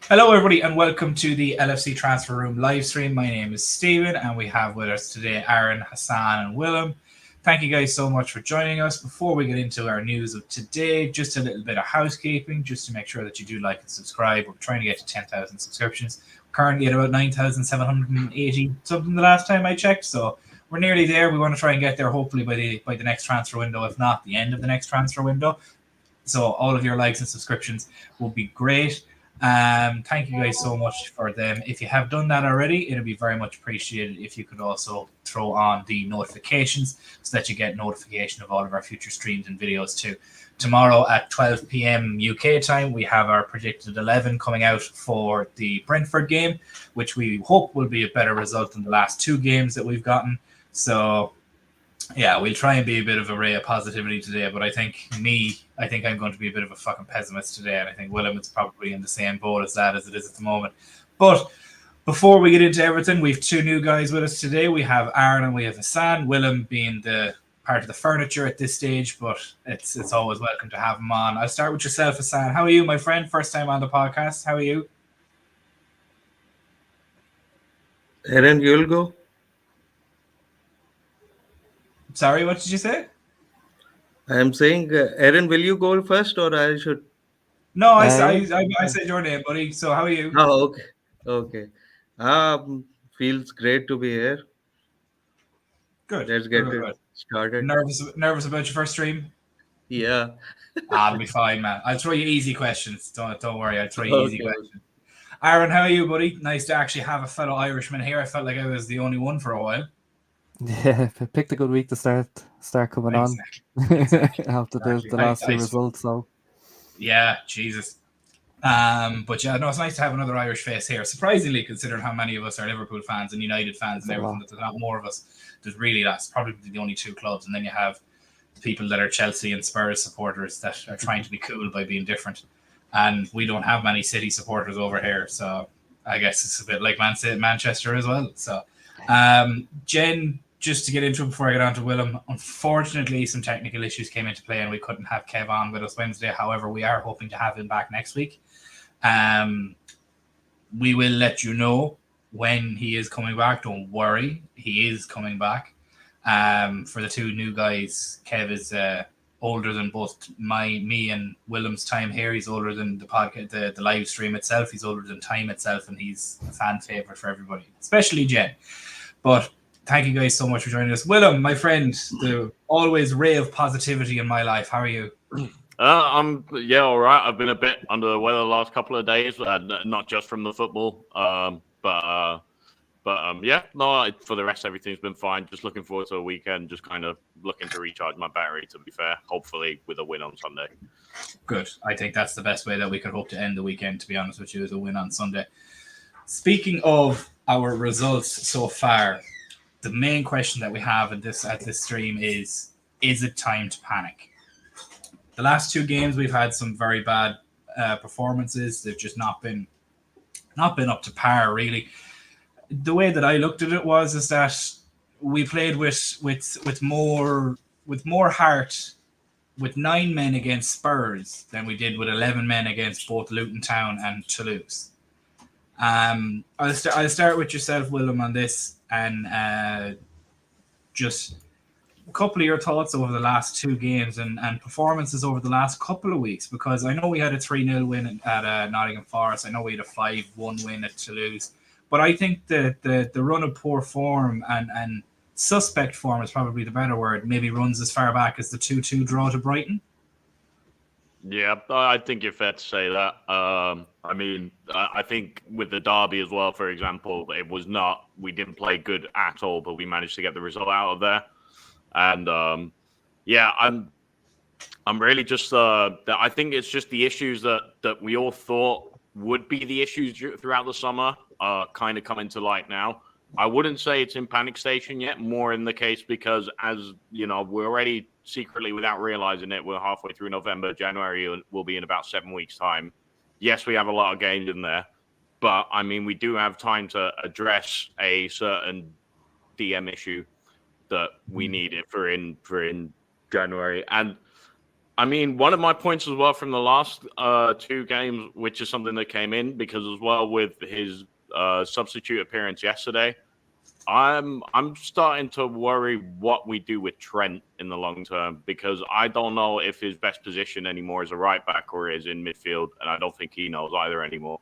Hello, everybody, and welcome to the LFC Transfer Room live stream. My name is Stephen, and we have with us today Aaron, Hassan, and Willem. Thank you guys so much for joining us. Before we get into our news of today, just a little bit of housekeeping, just to make sure that you do like and subscribe. We're trying to get to 10,000 subscriptions. Currently at about 9,780 something the last time I checked, so we're nearly there. We want to try and get there hopefully by the next transfer window, if not the end of the next transfer window. So all of your likes and subscriptions will be great. Thank you guys so much for them. If you have done that already, it'd be very much appreciated if you could also throw on the notifications so that you get notification of all of our future streams and videos too. Tomorrow at 12 p.m. UK time, we have our predicted 11 coming out for the Brentford game, which we hope will be a better result than the last two games that we've gotten. So yeah, we'll try and be a bit of a ray of positivity today, but I think I'm going to be a bit of a fucking pessimist today, and I think Willem is probably in the same boat as that as it is at the moment. But before we get into everything, we have two new guys with us today. We have Aaron and we have Hassan. Willem being the part of the furniture at this stage, but it's always welcome to have him on. I'll start with yourself, Hassan. How are you, my friend? First time on the podcast. How are you? Aaron, you'll go? Sorry, what did you say? I'm saying, Aaron, will you go first or I should? No, Yeah. I said your name, buddy. So how are you? Oh, okay. Okay. Feels great to be here. Good. Let's Good, get good, it good. started. Nervous about your first stream? Yeah. I'll be fine, man. I'll throw you easy questions. Don't worry. I'll throw you easy Okay. questions. Aaron, how are you, buddy? Nice to actually have a fellow Irishman here. I felt like I was the only one for a while. Yeah, picked a good week to start coming on Exactly. after the last few results. So Yeah, Jesus. But yeah, no, it's nice to have another Irish face here. Surprisingly, considering how many of us are Liverpool fans and United fans it's and a everything, lot. that there's not more of us. That's probably the only two clubs, and then you have the people that are Chelsea and Spurs supporters that are trying to be cool by being different. And we don't have many City supporters over here, so I guess it's a bit like Manchester as well. So, Jen, just to get into it before I get on to Willem, unfortunately, some technical issues came into play and we couldn't have Kev on with us Wednesday. However, we are hoping to have him back next week. We will let you know when he is coming back. Don't worry, he is coming back. For the two new guys, Kev is older than both me and Willem's time here. He's older than the podcast, the live stream itself. He's older than time itself, and he's a fan favorite for everybody, especially Jen. But thank you guys so much for joining us. Willem, my friend, the always ray of positivity in my life. How are you? I'm all right. I've been a bit under the weather the last couple of days, not just from the football, yeah. No, for the rest, everything's been fine. Just looking forward to a weekend. Just kind of looking to recharge my battery. To be fair, hopefully with a win on Sunday. Good. I think that's the best way that we could hope to end the weekend. To be honest with you, is a win on Sunday. Speaking of our results so far, the main question that we have at this stream is it time to panic? The last two games we've had some very bad performances. They've just not been up to par, really. The way that I looked at it is that we played with more heart with 9 men against Spurs than we did with 11 men against both Luton Town and Toulouse. I'll start with yourself, Willem, on this, and just a couple of your thoughts over the last two games and performances over the last couple of weeks, because I know we had a 3-0 win at Nottingham Forest. I know we had a 5-1 win at Toulouse. But I think the run of poor form and suspect form is probably the better word, maybe runs as far back as the 2-2 draw to Brighton. Yeah, I think you're fair to say that. I think with the derby as well, for example, we didn't play good at all, but we managed to get the result out of there. And I'm really just I think it's just the issues that we all thought would be the issues throughout the summer are kind of coming to light now. I wouldn't say it's in panic station yet, more in the case because, as you know, we're already secretly, without realizing it, we're halfway through November. January will be in about 7 weeks' time. Yes, we have a lot of games in there, but I mean, we do have time to address a certain DM issue that we need it for in January. And I mean, one of my points as well from the last 2 games, which is something that came in because as well with his substitute appearance yesterday, I'm starting to worry what we do with Trent in the long term because I don't know if his best position anymore is a right back or is in midfield, and I don't think he knows either anymore.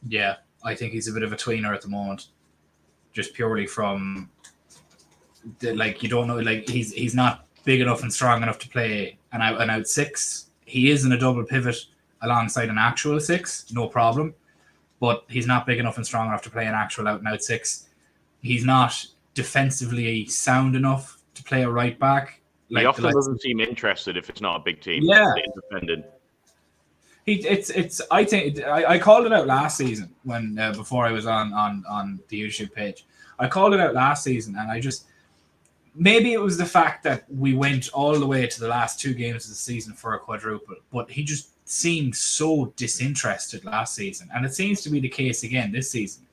Yeah, I think he's a bit of a tweener at the moment, just purely from you don't know, he's not big enough and strong enough to play an out 6. He is in a double pivot alongside an actual 6, no problem, but he's not big enough and strong enough to play an actual out and out 6. He's not defensively sound enough to play a right back. He often doesn't seem interested if it's not a big team. Yeah, independent. I think I called it out last season when before I was on the YouTube page. I called it out last season, and I just maybe it was the fact that we went all the way to the last 2 games of the season for a quadruple, but he just seemed so disinterested last season, and it seems to be the case again this season.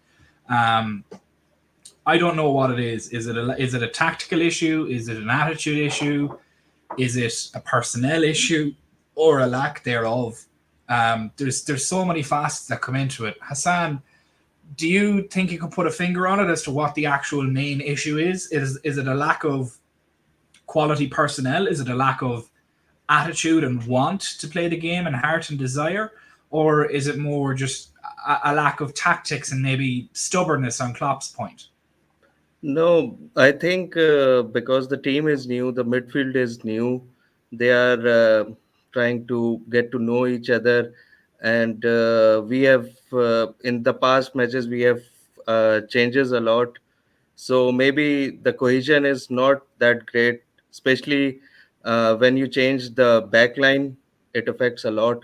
I don't know what it is. Is it a tactical issue? Is it an attitude issue? Is it a personnel issue or a lack thereof? There's so many facets that come into it. Hassan, do you think you could put a finger on it as to what the actual main issue is? Is it a lack of quality personnel? Is it a lack of attitude and want to play the game and heart and desire? Or is it more just a lack of tactics and maybe stubbornness on Klopp's point? No, I think because the team is new, the midfield is new, they are trying to get to know each other. And we have, in the past matches, we have changes a lot. So maybe the cohesion is not that great, especially when you change the back line, it affects a lot.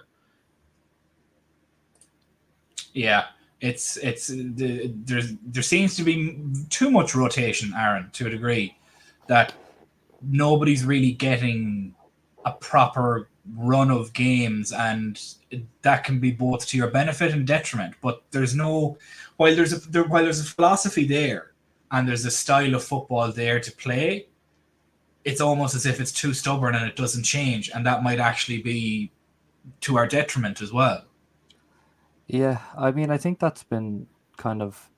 Yeah, there seems to be too much rotation, Aaron, to a degree, that nobody's really getting a proper run of games, and that can be both to your benefit and detriment. But there's no while there's a philosophy there and there's a style of football there to play, it's almost as if it's too stubborn and it doesn't change, and that might actually be to our detriment as well. Yeah, I mean, I think that's been kind of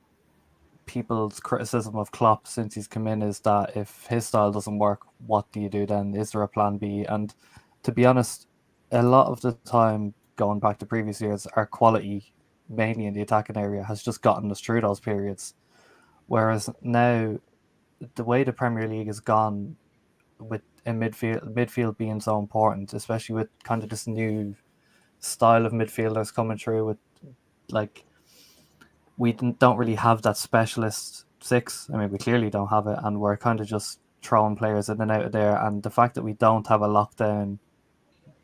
people's criticism of Klopp since he's come in, is that if his style doesn't work, what do you do then? Is there a plan B? And to be honest, a lot of the time, going back to previous years, our quality, mainly in the attacking area, has just gotten us through those periods. Whereas now, the way the Premier League has gone, with in midfield being so important, especially with kind of this new style of midfielders coming through, with we don't really have that specialist 6. I mean, we clearly don't have it, and we're kind of just throwing players in and out of there. And the fact that we don't have a lockdown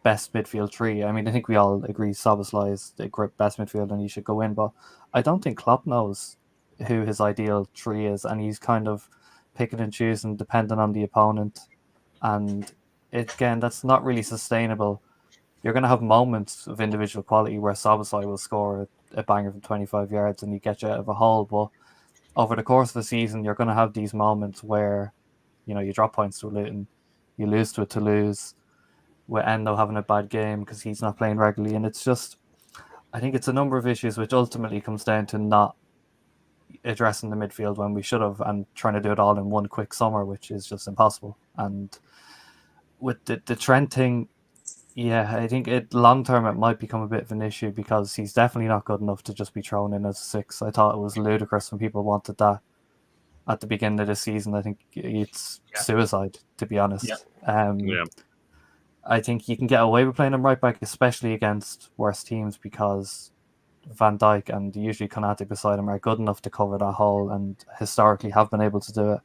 best midfield 3, I mean, I think we all agree Szoboszlai is the best midfielder and he should go in, but I don't think Klopp knows who his ideal 3 is, and he's kind of picking and choosing depending on the opponent. And again, that's not really sustainable. You're going to have moments of individual quality where Szoboszlai will score a banger from 25 yards and he gets you out of a hole. But over the course of the season, you're going to have these moments where, you drop points to Luton, you lose to Toulouse, with Endo having a bad game because he's not playing regularly. And it's just, I think it's a number of issues which ultimately comes down to not addressing the midfield when we should have, and trying to do it all in one quick summer, which is just impossible. And with the Trent thing, yeah, I think long term it might become a bit of an issue because he's definitely not good enough to just be thrown in as a 6. I thought it was ludicrous when people wanted that at the beginning of the season. I think it's suicide, to be honest. Yeah. I think you can get away with playing him right back, especially against worse teams, because Van Dijk and usually Konate beside him are good enough to cover that hole and historically have been able to do it.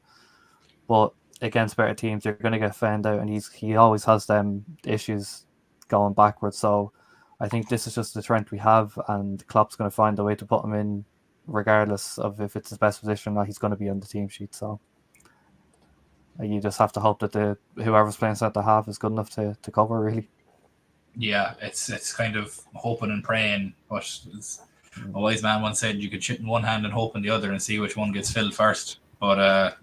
But against better teams, you're going to get found out, and he always has them issues going backwards. So I think this is just the Trent we have, and Klopp's going to find a way to put him in regardless of if it's his best position or not. He's going to be on the team sheet. So you just have to hope that whoever's playing centre half is good enough to cover, really. Yeah, it's kind of hoping and praying, but a wise man once said you could shit in one hand and hope in the other and see which one gets filled first. But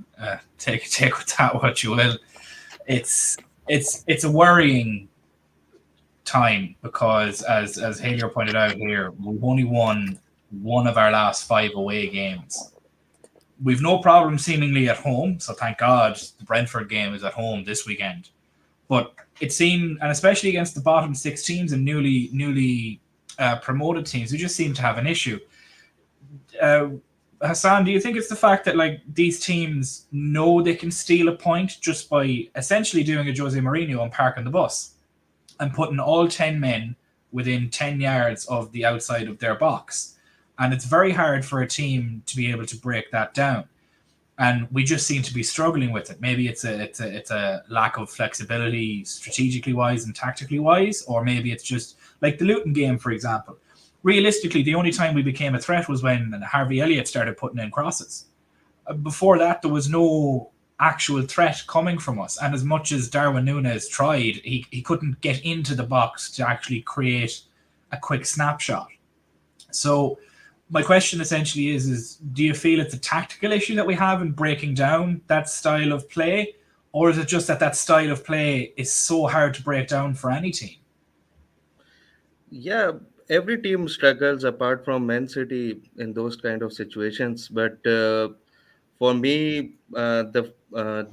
take with that what you will. It's a worrying time because, as Halier pointed out here, we've only won one of our last 5 away games. We've no problem seemingly at home, so thank God the Brentford game is at home this weekend. But it seemed, and especially against the bottom 6 teams and newly promoted teams, we just seem to have an issue. Hassan, do you think it's the fact that like these teams know they can steal a point just by essentially doing a Jose Mourinho and parking the bus and putting all 10 men within 10 yards of the outside of their box? And it's very hard for a team to be able to break that down. And we just seem to be struggling with it. Maybe it's a lack of flexibility strategically wise and tactically wise, or maybe it's just like the Luton game, for example. Realistically, the only time we became a threat was when Harvey Elliott started putting in crosses. Before that, there was no actual threat coming from us. And as much as Darwin Núñez tried, he couldn't get into the box to actually create a quick snapshot. So my question essentially is do you feel it's a tactical issue that we have in breaking down that style of play? Or is it just that style of play is so hard to break down for any team? Yeah, every team struggles apart from Man City in those kind of situations. But for me,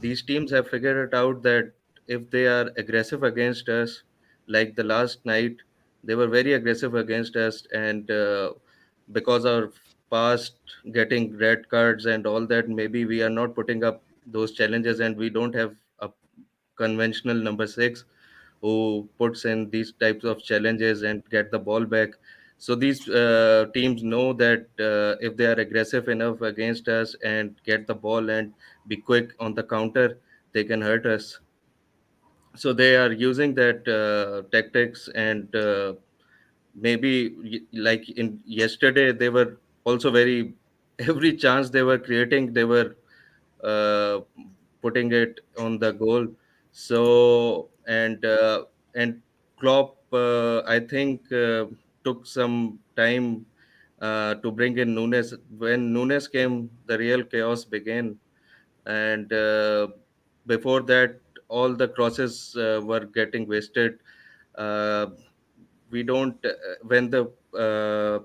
these teams have figured it out that if they are aggressive against us, like the last night, they were very aggressive against us, and because our past getting red cards and all that, maybe we are not putting up those challenges, and we don't have a conventional number 6 who puts in these types of challenges and get the ball back. So these teams know that if they are aggressive enough against us and get the ball and be quick on the counter, they can hurt us. So they are using that tactics, and maybe like in yesterday, they were also very every chance they were creating, they were uh, putting it on the goal. So and Klopp, I think, took some time to bring in Nunes. When Nunes came, the real chaos began, and before that, all the crosses were getting wasted. Uh, we don't when the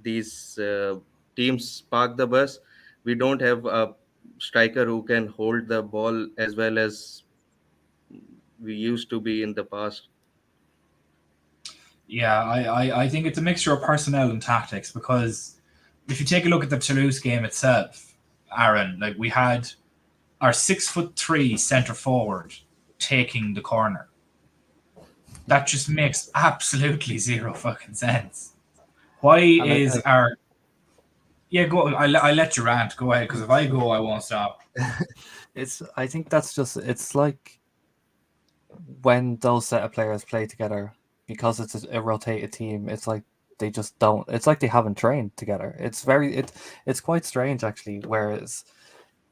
these teams park the bus, we don't have a striker who can hold the ball as well as we used to be in the past. Yeah, I think it's a mixture of personnel and tactics because if you take a look at the Toulouse game itself, Aaron, like we had our 6'3" centre forward taking the corner. That just makes absolutely zero fucking sense. Why And is our yeah? Go. I let you rant. Go ahead, because if I go, I won't stop. I think that's just it's like when those set of players play together, because it's a rotated team, it's like they just don't. It's like they haven't trained together. It's quite strange actually. Whereas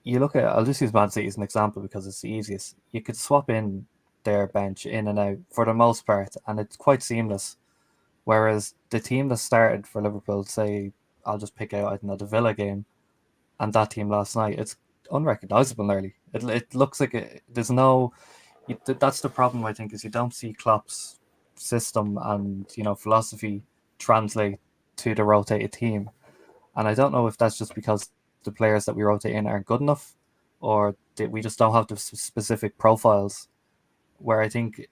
you look at, I'll just use Man City as an example because it's the easiest. You could swap in their bench in and out for the most part, and it's quite seamless. Whereas the team that started for Liverpool, say, I'll just pick out, I don't know, the Villa game, and that team last night, it's unrecognizable nearly. It looks like there's no. That's the problem, I think, is you don't see Klopp's system and philosophy translate to the rotated team, and I don't know if that's just because the players that we rotate in aren't good enough, or that we just don't have the specific profiles. Where I think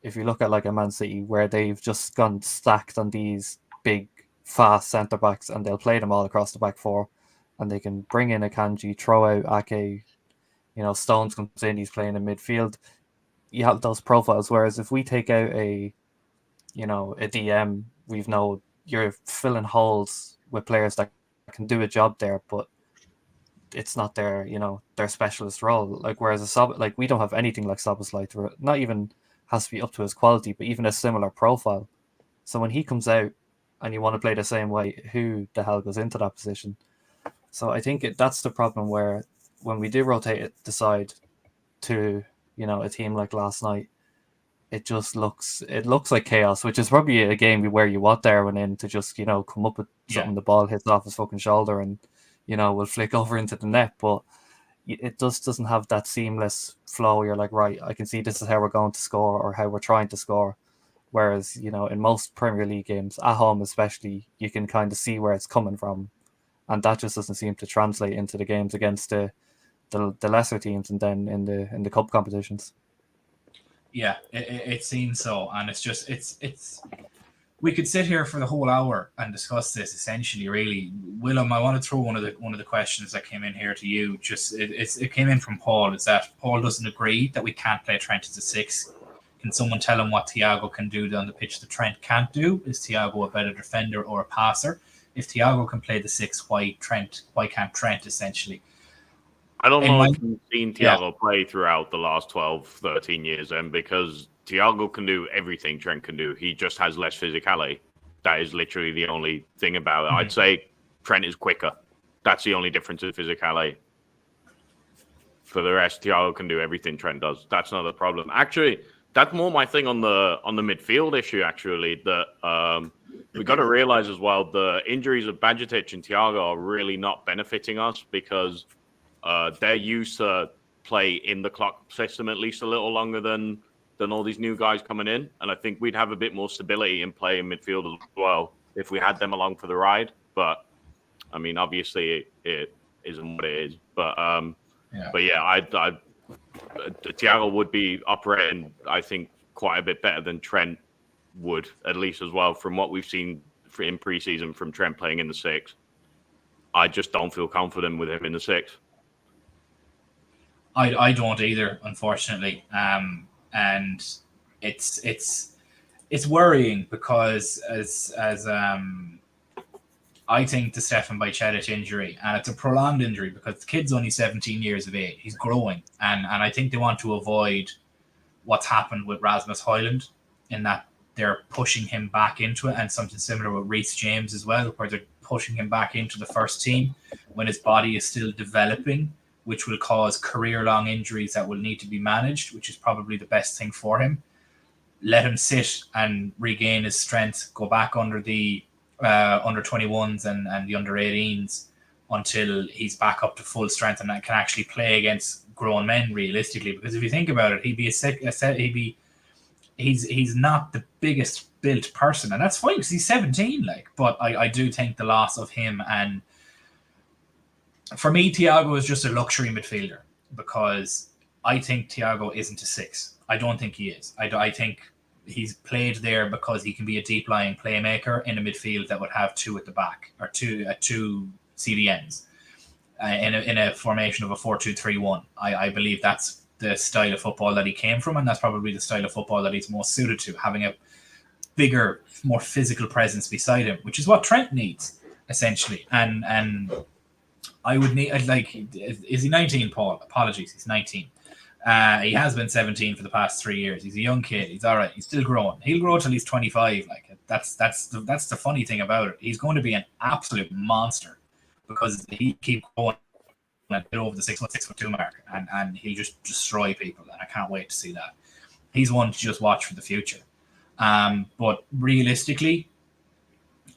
if you look at like a Man City, where they've just gone stacked on these big, fast centre backs, and they'll play them all across the back four, and they can bring in a Kanji, throw out Ake, Stones comes in, he's playing in midfield. You have those profiles. Whereas if we take out a DM, we've know you're filling holes with players that can do a job there, but it's not their specialist role. Like whereas like we don't have anything like Szoboszlai, not even has to be up to his quality, but even a similar profile. So when he comes out and you want to play the same way, who the hell goes into that position? So I think that's the problem, where when we do rotate it, decide to a team like last night, it looks like chaos, which is probably a game where you want Darwin in to just come up with something. The ball hits off his fucking shoulder and will flick over into the net, but it just doesn't have that seamless flow. You're like, right, I can see this is how we're going to score or how we're trying to score. Whereas, you know, in most Premier League games, at home especially, you can kind of see where it's coming from. And that just doesn't seem to translate into the games against the lesser teams and then in the cup competitions. Yeah, it seems so. And it's just, we could sit here for the whole hour and discuss this essentially, really. Willem, I want to throw one of the questions that came in here to you. Just it came in from Paul. Is that Paul doesn't agree that we can't play Trent as a 6. Can someone tell him what Thiago can do on the pitch that Trent can't do? Is Thiago a better defender or a passer? If Thiago can play the 6, why can't Trent, essentially? I don't know if you've seen Thiago play throughout the last 12, 13 years, and because Thiago can do everything Trent can do, he just has less physicality. That is literally the only thing about it. I'd say Trent is quicker. That's the only difference in physicality. For the rest, Thiago can do everything Trent does. That's not a problem. Actually, that's more my thing on the midfield issue, actually, that we got to realize as well, the injuries of Bajcetic and Thiago are really not benefiting us because they're used to play in the clock system at least a little longer than all these new guys coming in. And I think we'd have a bit more stability in play in midfield as well if we had them along for the ride. But, I mean, obviously it isn't what it is. But Thiago would be operating, I think, quite a bit better than Trent would, at least as well, from what we've seen in preseason from Trent playing in the 6. I just don't feel confident with him in the 6. I don't either, unfortunately, and it's worrying because as I think the Stefan Bajcetic injury, and it's a prolonged injury because the kid's only 17 years of age, he's growing, and I think they want to avoid what's happened with Rasmus Højlund in that they're pushing him back into it, and something similar with Reece James as well, where they're pushing him back into the first team when his body is still developing, which will cause career-long injuries that will need to be managed, which is probably the best thing for him. Let him sit and regain his strength, go back under the under 21s and the under 18s until he's back up to full strength and can actually play against grown men realistically. Because if you think about it, he's not the biggest built person, and that's fine because he's 17. But I do think the loss of him, and for me, Thiago is just a luxury midfielder because I think Thiago isn't a 6. I don't think he is. I think he's played there because he can be a deep lying playmaker in a midfield that would have 2 at the back or two CDMs in a formation of a 4-2-3-1. I believe that's the style of football that he came from, and that's probably the style of football that he's most suited to, having a bigger, more physical presence beside him, which is what Trent needs essentially. And I would need, is he 19, Paul? Apologies, he's 19. He has been 17 for the past 3 years. He's a young kid. He's all right. He's still growing. He'll grow till he's 25. That's the funny thing about it. He's going to be an absolute monster because he keep going and get over the 6'2" mark, and he'll just destroy people. And I can't wait to see that. He's one to just watch for the future. But realistically,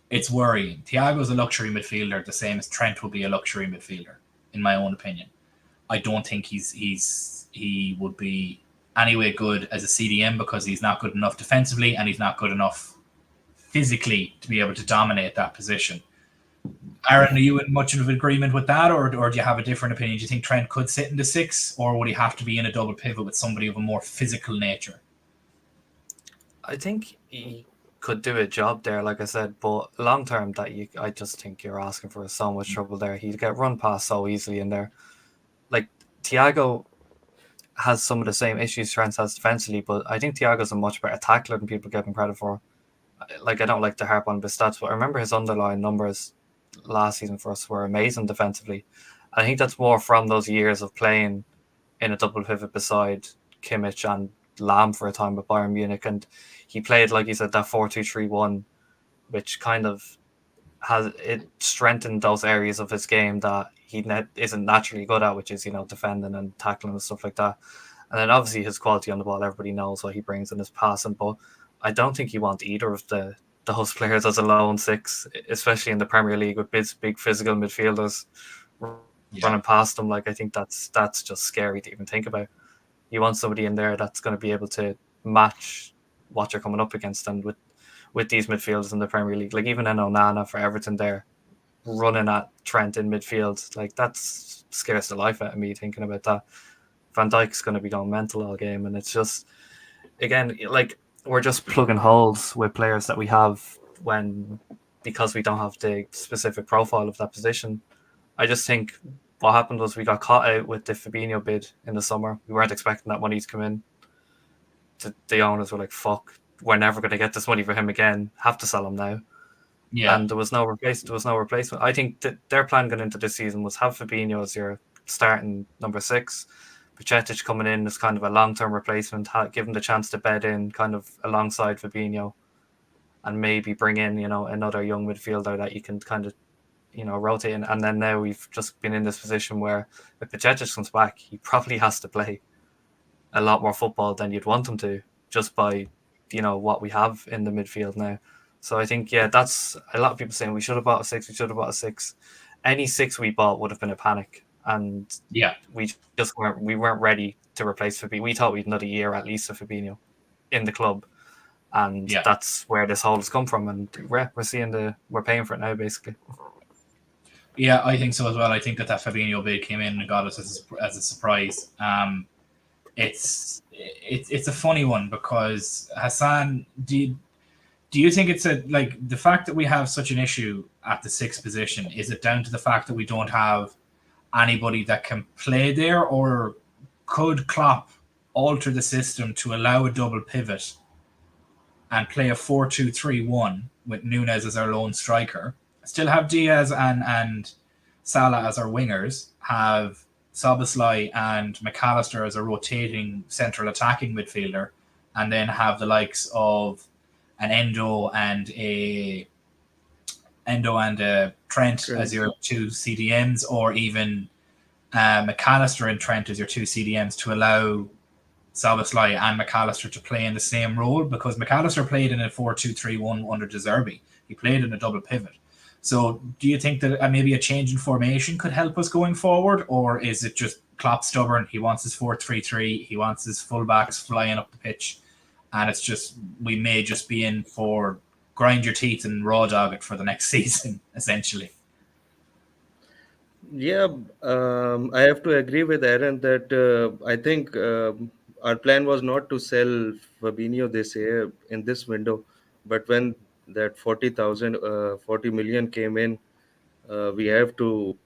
it's worrying. Thiago's a luxury midfielder, the same as Trent will be a luxury midfielder, in my own opinion. I don't think he would be anyway good as a CDM because he's not good enough defensively and he's not good enough physically to be able to dominate that position. Aaron, are you in much of an agreement with that, or do you have a different opinion? Do you think Trent could sit in the 6, or would he have to be in a double pivot with somebody of a more physical nature? I think he could do a job there, like I said, but long term, I just think you're asking for so much trouble there. He'd get run past so easily in there. Like Thiago has some of the same issues Trent has defensively, but I think Thiago's a much better tackler than people give him credit for. Like, I don't like to harp on the stats, but I remember his underlying numbers last season for us were amazing defensively. I think that's more from those years of playing in a double pivot beside Kimmich and Lamb for a time with Bayern Munich, and he played, like you said, that 4-2-3-1, which kind of has it strengthened those areas of his game that he isn't naturally good at, which is, defending and tackling and stuff like that. And then obviously his quality on the ball, everybody knows what he brings in his passing, but I don't think you want either of those players as a lone 6, especially in the Premier League with big physical midfielders running past them. Like, I think that's just scary to even think about. You want somebody in there that's going to be able to match what you're coming up against, and with these midfielders in the Premier League, like even an Onana for Everton there, running at Trent in midfield, like that's scares the life out of me thinking about that. Van Dijk's going to be going mental all game, and it's just, again, like we're just plugging holes with players that we have because we don't have the specific profile of that position. I just think what happened was we got caught out with the Fabinho bid in the summer. We weren't expecting that money to come in. The owners were like, "Fuck, we're never going to get this money for him again. Have to sell him now." Yeah. And there was no replacement. I think that their plan going into this season was have Fabinho as your starting number 6. Pacetic coming in as kind of a long-term replacement, give him the chance to bed in kind of alongside Fabinho, and maybe bring in, another young midfielder that you can kind of, rotate in. And then now we've just been in this position where if Pacetic comes back, he probably has to play a lot more football than you'd want him to, just by, what we have in the midfield now. So I think, that's a lot of people saying we should have bought a 6. Any 6 we bought would have been a panic. And we just weren't ready to replace Fabinho. We thought we'd another year at least of Fabinho in the club. And that's where this hole has come from. And we're paying for it now, basically. Yeah, I think so as well. I think that Fabinho bid came in and got us as a surprise. It's a funny one because Hassan, do you think it's the fact that we have such an issue at the 6th position? Is it down to the fact that we don't have anybody that can play there, or could Klopp alter the system to allow a double pivot and play a 4-2-3-1 with Núñez as our lone striker? Still have Diaz and Salah as our wingers, have Szoboszlai and McAllister as a rotating central attacking midfielder, and then have the likes of an Endo and a Trent as your 2 CDMs, or even McAllister and Trent as your 2 CDMs, to allow Szoboszlai and McAllister to play in the same role, because McAllister played in a 4-2-3-1 under De Zerbi. He played in a double pivot. So do you think that maybe a change in formation could help us going forward, or is it just Klopp stubborn? He wants his 4-3-3. He wants his fullbacks flying up the pitch, and it's just, we may just be in for grind your teeth and raw dog it for the next season, essentially. Yeah, I have to agree with Aaron that I think our plan was not to sell Fabinho this year in this window, but when that 40 million came in, we have to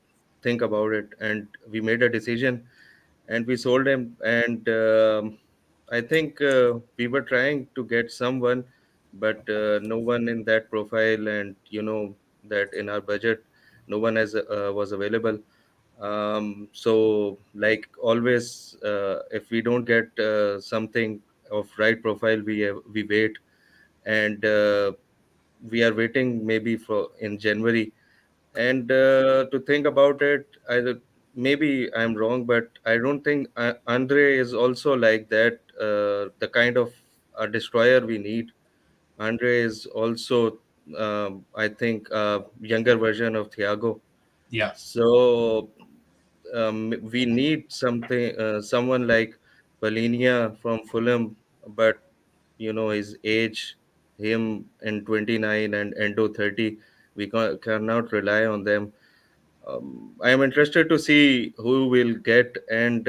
think about it, and we made a decision, and we sold him. And I think we were trying to get someone, but no one in that profile, and that in our budget, no one was available. So like always, if we don't get something of right profile, we wait, and we are waiting maybe for in January. And to think about it, maybe I'm wrong, but I don't think Andre is also like that, the kind of a destroyer we need. Andre is also, I think, a younger version of Thiago. Yeah. So we need someone like Palinia from Fulham, but his age, him in 29 and Endo 30, we cannot rely on them. I am interested to see who will get, and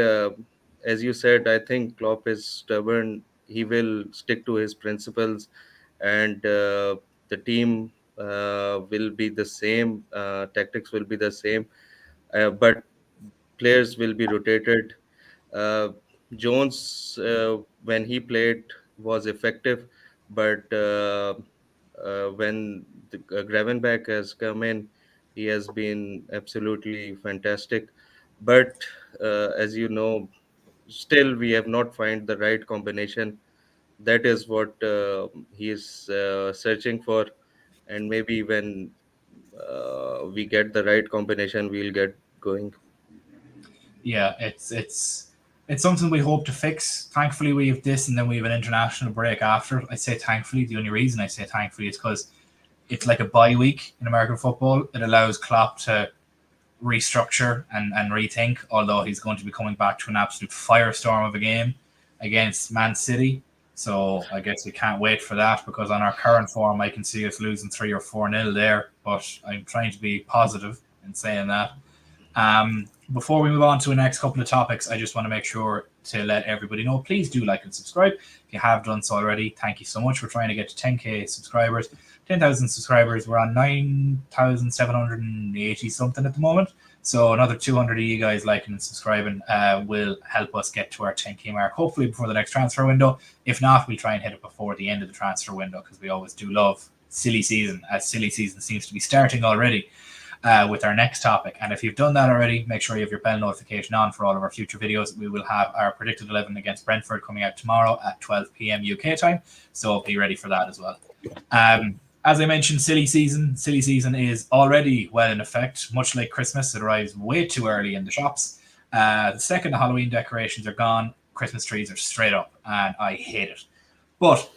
as you said, I think Klopp is stubborn. He will stick to his principles, and the team will be the same. Tactics will be the same, but players will be rotated. Uh, Jones, when he played, was effective, but when the Gravenberch has come in, he has been absolutely fantastic. But as you know, still we have not found the right combination. That is what he is searching for, and maybe when we get the right combination, we'll get going. Yeah, it's something we hope to fix. Thankfully, we have this, and then we have an international break after. I say thankfully. The only reason I say thankfully is because it's like a bye week in American football. It allows Klopp to restructure and rethink, although he's going to be coming back to an absolute firestorm of a game against Man City. So I guess we can't wait for that, because on our current form, I can see us losing 3 or 4-0 there. But I'm trying to be positive in saying that. Before we move on to the next couple of topics, I just want to make sure to let everybody know, please do like and subscribe. If you have done so already, thank you so much. We're trying to get to 10k subscribers, 10,000 subscribers. We're on 9,780 something at the moment. So another 200 of you guys liking and subscribing will help us get to our 10k mark, hopefully before the next transfer window. If not, we'll try and hit it before the end of the transfer window, because we always do love silly season, as silly season seems to be starting already. With our next topic. And if you've done that already, make sure you have your bell notification on for all of our future videos. We will have our predicted 11 against Brentford coming out tomorrow at 12 p.m. UK time, so be ready for that as well. As I mentioned, silly season is already well in effect. Much like Christmas, it arrives way too early in the shops. The second the Halloween decorations are gone, Christmas trees are straight up, and I hate it. But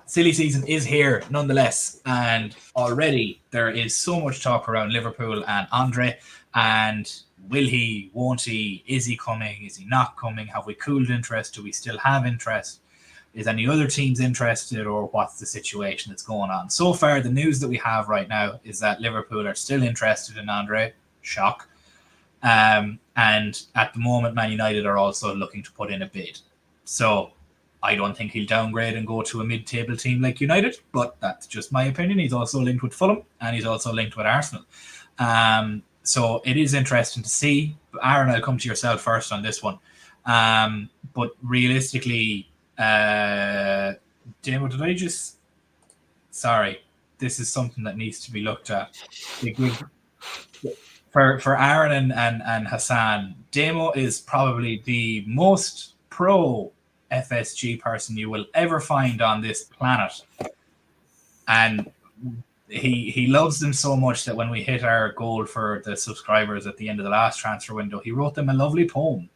silly season is here nonetheless, and already there is so much talk around Liverpool and Andre, and will he, won't he, is he coming, is he not coming, have we cooled interest, do we still have interest, is any other teams interested, or what's the situation that's going on? So far, the news that we have right now is that Liverpool are still interested in Andre. Shock. And at the moment, Man United are also looking to put in a bid. So I don't think he'll downgrade and go to a mid-table team like United, but that's just my opinion. He's also linked with Fulham, and he's also linked with Arsenal. So it is interesting to see. Aaron, I'll come to yourself first on this one. But realistically, Damo, did I just... Sorry, this is something that needs to be looked at. For Aaron and Hassan, Damo is probably the most pro FSG person you will ever find on this planet, and he loves them so much that when we hit our goal for the subscribers at the end of the last transfer window, he wrote them a lovely poem.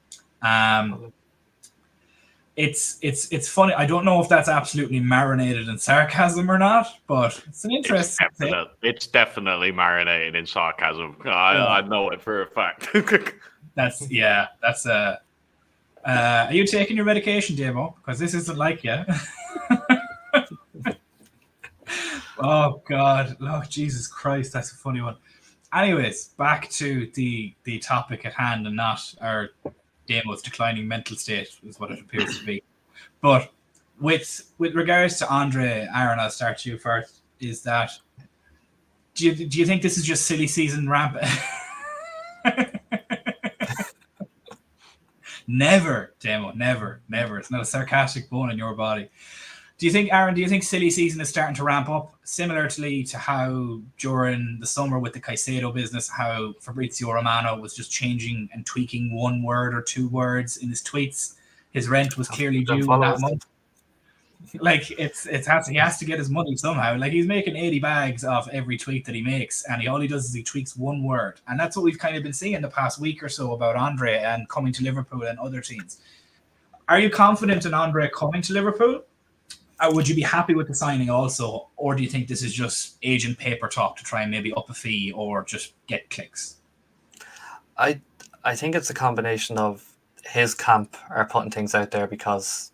It's funny. I don't know if that's absolutely marinated in sarcasm or not, but it's an interesting thing. It's definitely marinated in sarcasm. I know it for a fact. That's a. Are you taking your medication, Damo? Because this isn't like you. Oh God! Oh Jesus Christ! That's a funny one. Anyways, back to the topic at hand, and not our Damo's declining mental state, is what it appears to be. But with regards to Andre, Aaron, I'll start you first. Is that do you think this is just silly season rampant? Never, Damo, never. It's not a sarcastic bone in your body. Do you think, Aaron, silly season is starting to ramp up, similarly to how during the summer with the Caicedo business, how Fabrizio Romano was just changing and tweaking one word or two words in his tweets? His rent was clearly due that month. Like he has to get his money somehow. Like he's making 80 bags off every tweet that he makes, and all he does is he tweaks one word, and that's what we've kind of been seeing the past week or so about Andre and coming to Liverpool and other teams. Are you confident in Andre coming to Liverpool? Or would you be happy with the signing also, or do you think this is just agent paper talk to try and maybe up a fee or just get clicks? I think it's a combination of his camp are putting things out there because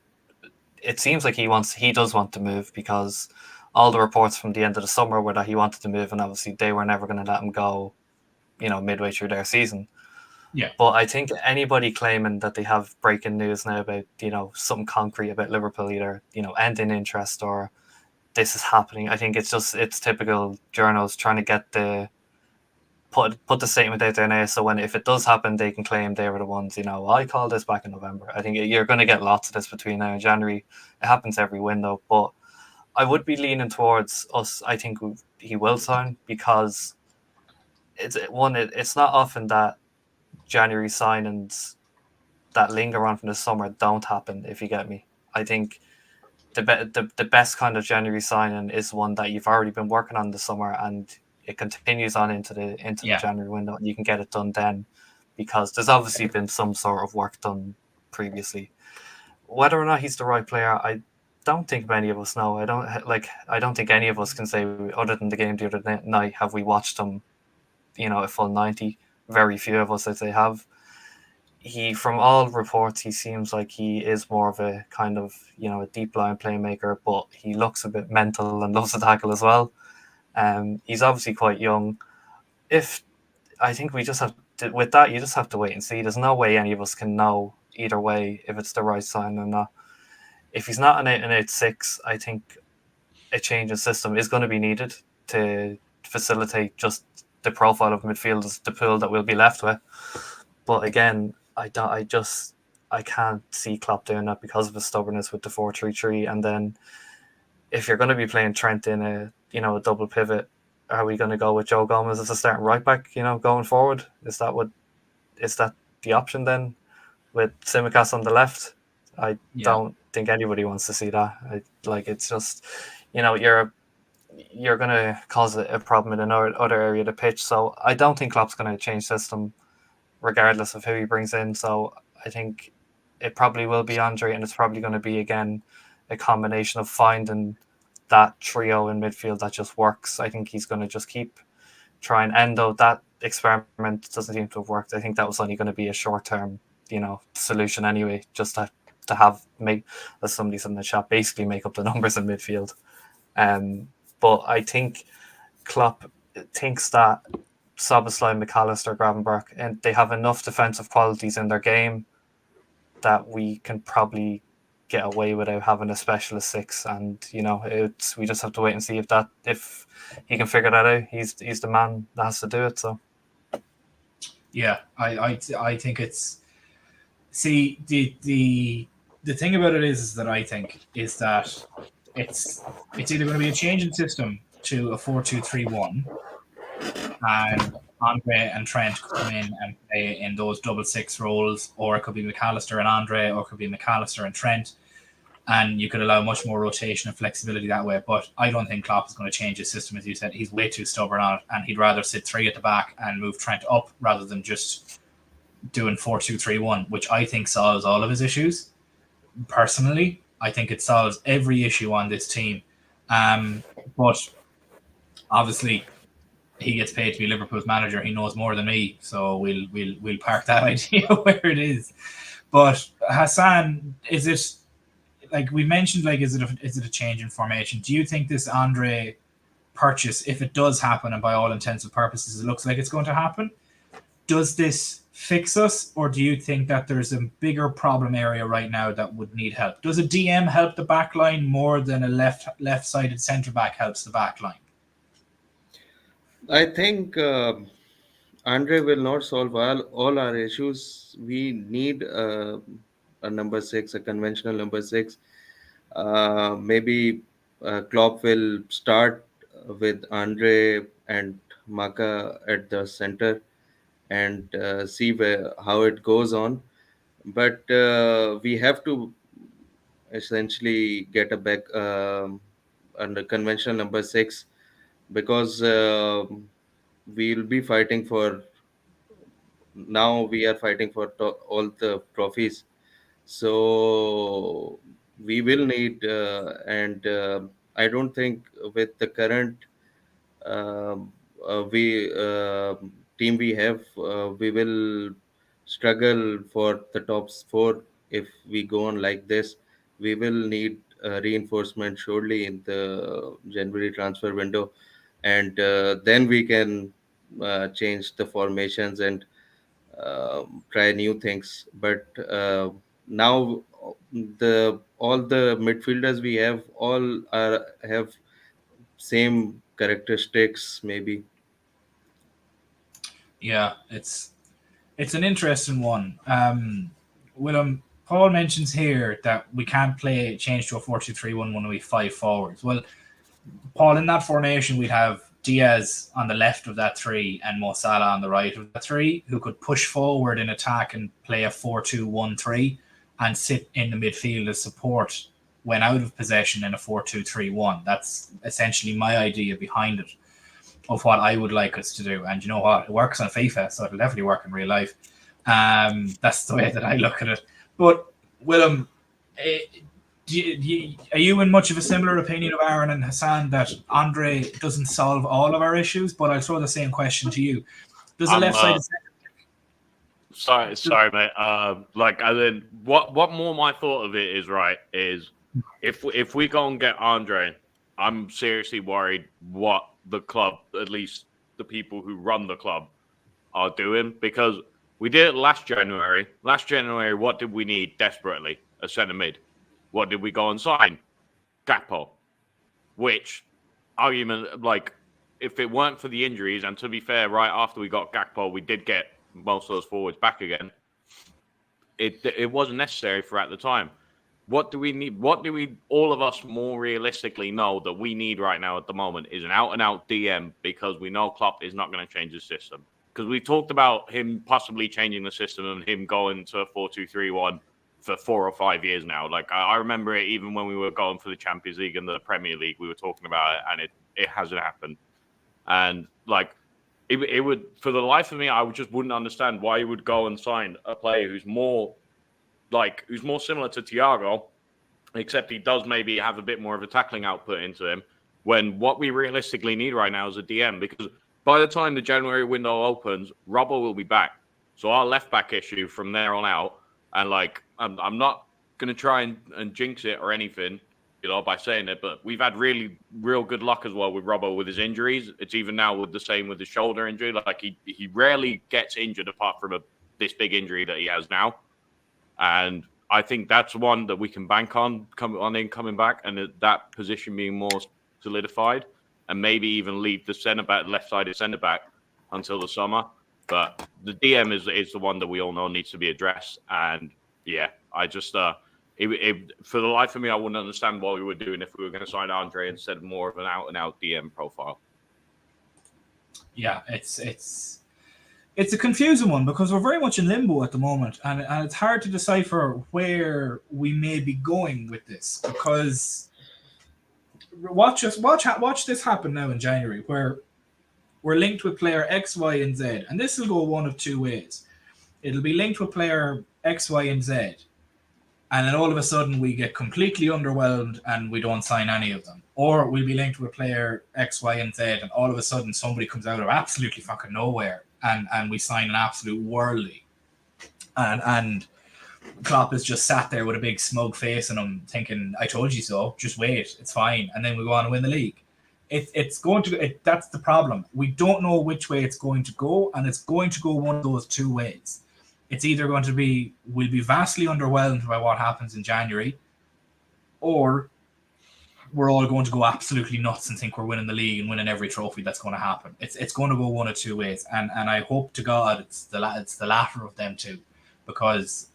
it seems like he does want to move, because all the reports from the end of the summer were that he wanted to move, and obviously they were never going to let him go, midway through their season. Yeah. But I think anybody claiming that they have breaking news now about, something concrete about Liverpool, either, ending interest or this is happening, I think it's typical journals trying to get put the statement out there now, so if it does happen, they can claim they were the ones, I called this back in November. I think you're going to get lots of this between now and January. It happens every window, but I would be leaning towards us. I think he will sign, because it's not often that January signings that linger on from the summer don't happen, if you get me. I think the best kind of January signing is one that you've already been working on this summer, and it continues on into the January window, and you can get it done then, because there's obviously been some sort of work done previously. Whether or not he's the right player, I don't think many of us know. I don't think any of us can say, other than the game the other night, have we watched him, a full 90. Very few of us, I'd say, have. from all reports, he seems like he is more of a kind of, a deep line playmaker, but he looks a bit mental and loves to tackle as well. He's obviously quite young. I think we just have to, with that, you just have to wait and see. There's no way any of us can know either way if it's the right sign or not. If he's not an 8 6, I think a change in system is going to be needed to facilitate just the profile of midfielders, the pool that we'll be left with. But again, I can't see Klopp doing that because of his stubbornness with the 4-3-3. And then if you're going to be playing Trent in a double pivot, are we going to go with Joe Gomez as a starting right back, going forward? Is that the option then with Tsimikas on the left? I don't think anybody wants to see that. It's just, you're going to cause a problem in another area of the pitch. So I don't think Klopp's going to change system regardless of who he brings in. So I think it probably will be Andre, and it's probably going to be, again, a combination of finding that trio in midfield that just works. I think he's going to just keep trying. And though that experiment doesn't seem to have worked, I think that was only going to be a short-term, solution anyway, just to as somebody said in the chat, basically make up the numbers in midfield. But I think Klopp thinks that Szoboszlai, McAllister, Gravenberch, and they have enough defensive qualities in their game that we can probably get away without having a specialist 6. And we just have to wait and see if he can figure that out. He's the man that has to do it. So yeah, I think it's the thing about it is that I think is that it's either going to be a change in system to a 4-2-3-1, and Andre and Trent come in and play in those double 6 roles, or it could be McAllister and Andre, or it could be McAllister and Trent, and you could allow much more rotation and flexibility that way. But I don't think Klopp is going to change his system, as you said. He's way too stubborn on it, and he'd rather sit 3 at the back and move Trent up rather than just doing 4-2-3-1, which I think solves all of his issues. Personally, I think it solves every issue on this team. But obviously, he gets paid to be Liverpool's manager. He knows more than me, so we'll park that idea where it is. But Hassan, is it like we mentioned? Like, is it a change in formation? Do you think this Andre purchase, if it does happen, and by all intents and purposes it looks like it's going to happen, does this fix us, or do you think that there's a bigger problem area right now that would need help? Does a DM help the back line more than a left-sided centre back helps the back line? I think Andre will not solve all our issues. We need a number 6, a conventional number 6. Maybe Klopp will start with Andre and Maka at the center and see how it goes on. But we have to essentially get a back under conventional number 6, because we'll be fighting for, now we are fighting for all the trophies. So we will need, and I don't think with the current team we have, we will struggle for the top 4 if we go on like this. We will need reinforcement surely in the January transfer window, and then we can change the formations and try new things. But now all the midfielders we have have same characteristics maybe. Yeah, it's an interesting one. Willem, Paul mentions here that we can't change to a 4-2-3-1 when we 5 forwards. Well, Paul, in that formation, we'd have Diaz on the left of that 3 and Mo Salah on the right of that 3, who could push forward in attack and play a 4-2-1-3 and sit in the midfield as support when out of possession in a 4-2-3-1. That's essentially my idea behind it, of what I would like us to do. And you know what? It works on FIFA, so it'll definitely work in real life. That's the way that I look at it. But Willem, are you in much of a similar opinion of Aaron and Hassan that Andre doesn't solve all of our issues? But I'll throw the same question to you. Does a left-sided Sorry, mate. Like, I mean, what more my thought of it is, right, is if we go and get Andre, I'm seriously worried what the club, at least the people who run the club, are doing, because we did it last January. Last January, what did we need desperately? A centre mid. What did we go and sign? Gakpo. Which argument, like, if it weren't for the injuries, and to be fair, right after we got Gakpo, we did get most of those forwards back again. It wasn't necessary for at the time. What do we need? What do we, all of us, more realistically know that we need right now at the moment is an out-and-out DM, because we know Klopp is not going to change the system. Because we talked about him possibly changing the system and him going to a 4-2-3-1 for 4 or 5 years now. Like, I remember it even when we were going for the Champions League and the Premier League, we were talking about it, and it hasn't happened. And, like, it would, for the life of me, I just wouldn't understand why you would go and sign a player who's more similar to Thiago, except he does maybe have a bit more of a tackling output into him, when what we realistically need right now is a DM, because by the time the January window opens, Robbo will be back. So our left back issue from there on out, and like, I'm not going to try and jinx it or anything, you know, by saying it, but we've had real good luck as well with Robbo with his injuries. It's even now with the same with his shoulder injury. Like, he rarely gets injured apart from this big injury that he has now. And I think that's one that we can bank on coming back, and that position being more solidified, and maybe even leave the left-sided centre-back until the summer. But the DM is the one that we all know needs to be addressed. And yeah, I just for the life of me, I wouldn't understand what we were doing if we were going to sign Andre instead of more of an out-and-out DM profile. Yeah, it's a confusing one, because we're very much in limbo at the moment, and it's hard to decipher where we may be going with this, because watch this happen now in January, where we're linked with player X, Y, and Z, and this will go one of two ways. It'll be linked with player X, Y, and Z, and then all of a sudden we get completely underwhelmed and we don't sign any of them. Or we'll be linked with player X, Y, and Z, and all of a sudden somebody comes out of absolutely fucking nowhere, and we sign an absolute worldly. And Klopp has just sat there with a big smug face on him, thinking, "I told you so. Just wait, it's fine." And then we go on and win the league. It's going to. That's the problem. We don't know which way it's going to go, and it's going to go one of those two ways. It's either going to be, we'll be vastly underwhelmed by what happens in January, or we're all going to go absolutely nuts and think we're winning the league and winning every trophy that's going to happen. It's going to go one of two ways, and I hope to God it's the latter of them two, because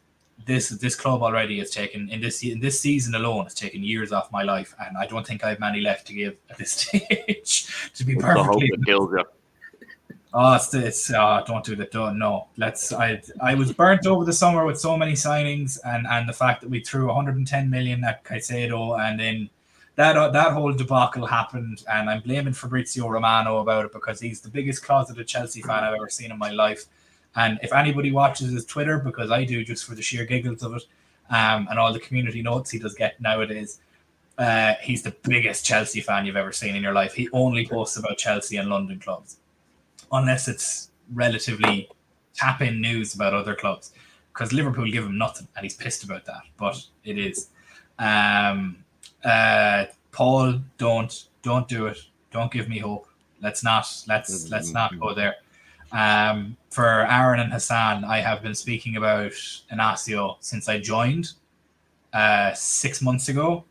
this club already has taken, in this season alone, has taken years off my life, and I don't think I have many left to give at this stage. To be perfectly honest. Don't do that. No. I was burnt over the summer with so many signings, and the fact that we threw 110 million at Caicedo, and then that whole debacle happened, and I'm blaming Fabrizio Romano about it, because he's the biggest closeted Chelsea fan I've ever seen in my life. And if anybody watches his Twitter, because I do just for the sheer giggles of it, and all the community notes he does get nowadays, he's the biggest Chelsea fan you've ever seen in your life. He only posts about Chelsea and London clubs, unless it's relatively tap-in news about other clubs, because Liverpool give him nothing, and he's pissed about that. But it is. Paul, don't do it. Don't give me hope. Let's not go there. For Aaron and Hassan, I have been speaking about Inacio since I joined 6 months ago,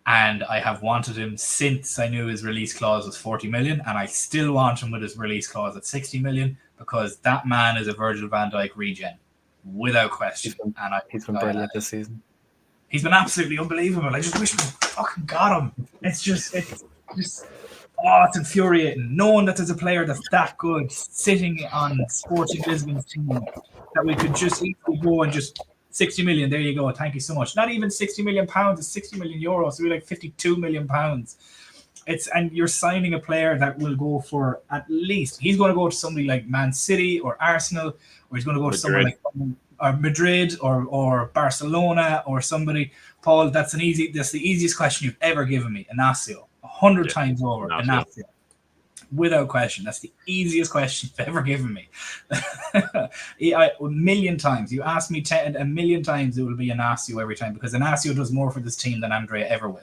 and I have wanted him since I knew his release clause was 40 million, and I still want him with his release clause at 60 million, because that man is a Virgil van Dijk regen, without question. He's been brilliant this season. He's been absolutely unbelievable. I just wish we fucking got him. It's infuriating knowing that there's a player that's that good sitting on Sporting Lisbon's team, that we could just easily go and just 60 million. There you go. Thank you so much. Not even 60 million pounds. It's 60 million euros. So we're like 52 million pounds. And you're signing a player that will go for at least, he's going to go to somebody like Man City or Arsenal, or he's going to go to somewhere like Madrid or Barcelona or somebody. Paul, that's the easiest question you've ever given me. Inacio, 100 times over. Inacio. without question. That's the easiest question you've ever given me. A million times. You ask me a million times, it will be Inacio every time, because Inacio does more for this team than Andre ever will.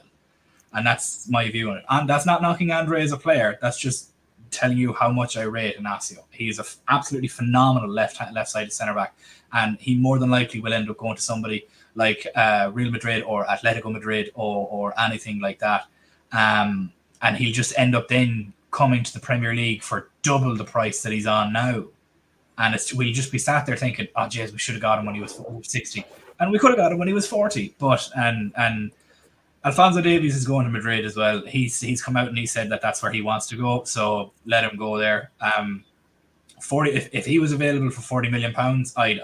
And that's my view on it. And that's not knocking Andre as a player. That's just telling you how much I rate Inacio. He's an absolutely phenomenal left-sided centre-back. And he more than likely will end up going to somebody like Real Madrid or Atletico Madrid or anything like that. And he'll just end up then coming to the Premier League for double the price that he's on now. And we'll just be sat there thinking, oh, jeez, we should have got him when he was 60. And we could have got him when he was 40. But, and Alphonso Davies is going to Madrid as well. He's come out and he said that that's where he wants to go. So let him go there. 40. If he was available for £40 million,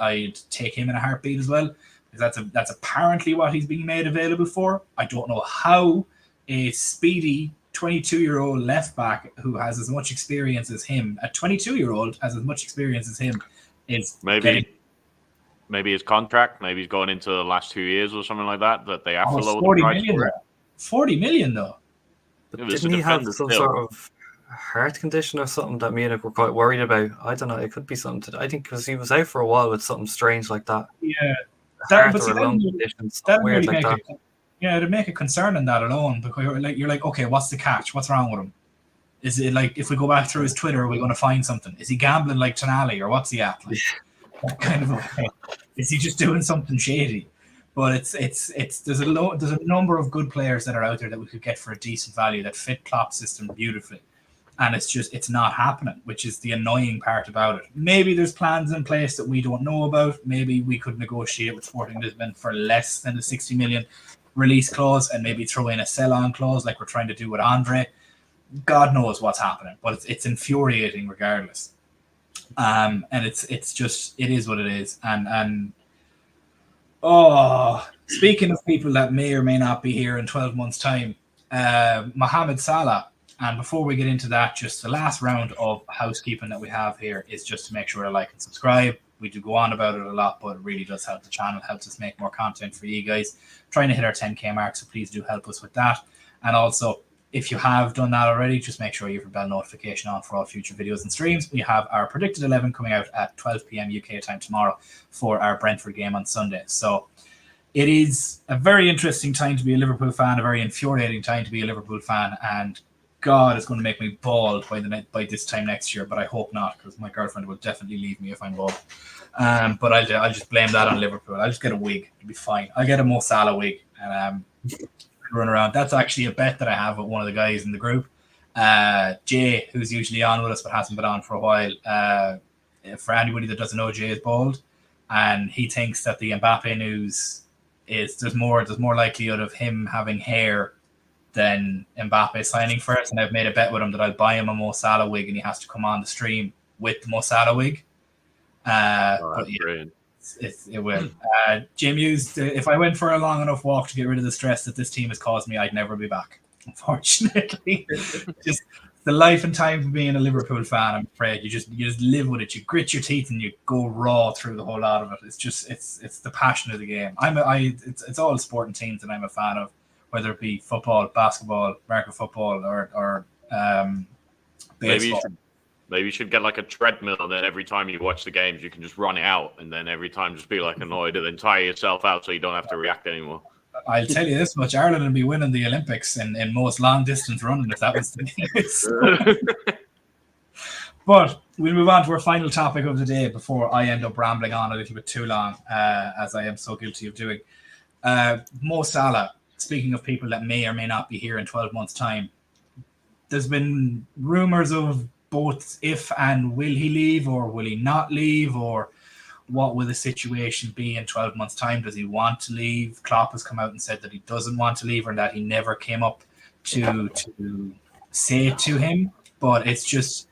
I'd take him in a heartbeat as well. Because that's apparently what he's being made available for. I don't know how a speedy 22-year-old left back who has as much experience as him, a 22-year-old has as much experience as him, is maybe his contract, maybe he's going into the last 2 years or something like that. That they have to lower the price for it. 40 million though. But didn't he have some sort of heart condition or something that Munich were quite worried about? I don't know. It could be something. I think because he was out for a while with something strange like that. Yeah, heart or lung conditions, weird like that. Yeah, it'd make a concern in that alone, because you're like, okay, what's the catch? What's wrong with him? Is it like, if we go back through his Twitter, are we going to find something? Is he gambling like Tonali, or what's he at? Like, what kind of is he just doing something shady? But there's a number of good players that are out there that we could get for a decent value that fit Klopp's system beautifully, and it's not happening, which is the annoying part about it. Maybe there's plans in place that we don't know about. Maybe we could negotiate with Sporting Lisbon for less than the 60 million release clause and maybe throw in a sell-on clause like we're trying to do with Andre. God knows what's happening, but it's infuriating regardless. And it's just, it is what it is. And speaking of people that may or may not be here in 12 months' time, Mohamed Salah. And before we get into that, just the last round of housekeeping that we have here is just to make sure to like and subscribe. We do go on about it a lot, but it really does help the channel, helps us make more content for you guys. Trying to hit our 10K mark, so please do help us with that. And also, if you have done that already, just make sure you have your bell notification on for all future videos and streams. We have our predicted 11 coming out at 12 p.m. UK time tomorrow for our Brentford game on Sunday. So it is a very interesting time to be a Liverpool fan, a very infuriating time to be a Liverpool fan, and God, it's going to make me bald by this time next year, but I hope not, because my girlfriend will definitely leave me if I'm bald. But I'll just blame that on Liverpool. I'll just get a wig. It'll be fine. I'll get a Mo Salah wig and run around. That's actually a bet that I have with one of the guys in the group. Jay, who's usually on with us but hasn't been on for a while. For anybody that doesn't know, Jay is bald, and he thinks that the Mbappe news is there's more likelihood of him having hair than Mbappe signing first, and I've made a bet with him that I'll buy him a Mo Salah wig and he has to come on the stream with the Mo Salah wig. But yeah, it will. Jim used, if I went for a long enough walk to get rid of the stress that this team has caused me, I'd never be back, unfortunately. Just the life and time of being a Liverpool fan, I'm afraid. You just live with it. You grit your teeth and you go raw through the whole lot of it. It's just it's the passion of the game. It's all sporting teams that I'm a fan of, whether it be football, basketball, American football, or baseball. Maybe you should get like a treadmill, and then every time you watch the games, you can just run it out, and then every time just be like annoyed, and then tire yourself out so you don't have to react anymore. I'll tell you this much: Ireland will be winning the Olympics in most long distance running if that was the case. But we'll move on to our final topic of the day before I end up rambling on a little bit too long, as I am so guilty of doing. Mo Salah. Speaking of people that may or may not be here in 12 months' time, there's been rumours of both if and will he leave or will he not leave, or what will the situation be in 12 months' time? Does he want to leave? Klopp has come out and said that he doesn't want to leave, or that he never came up to say it to him. But it's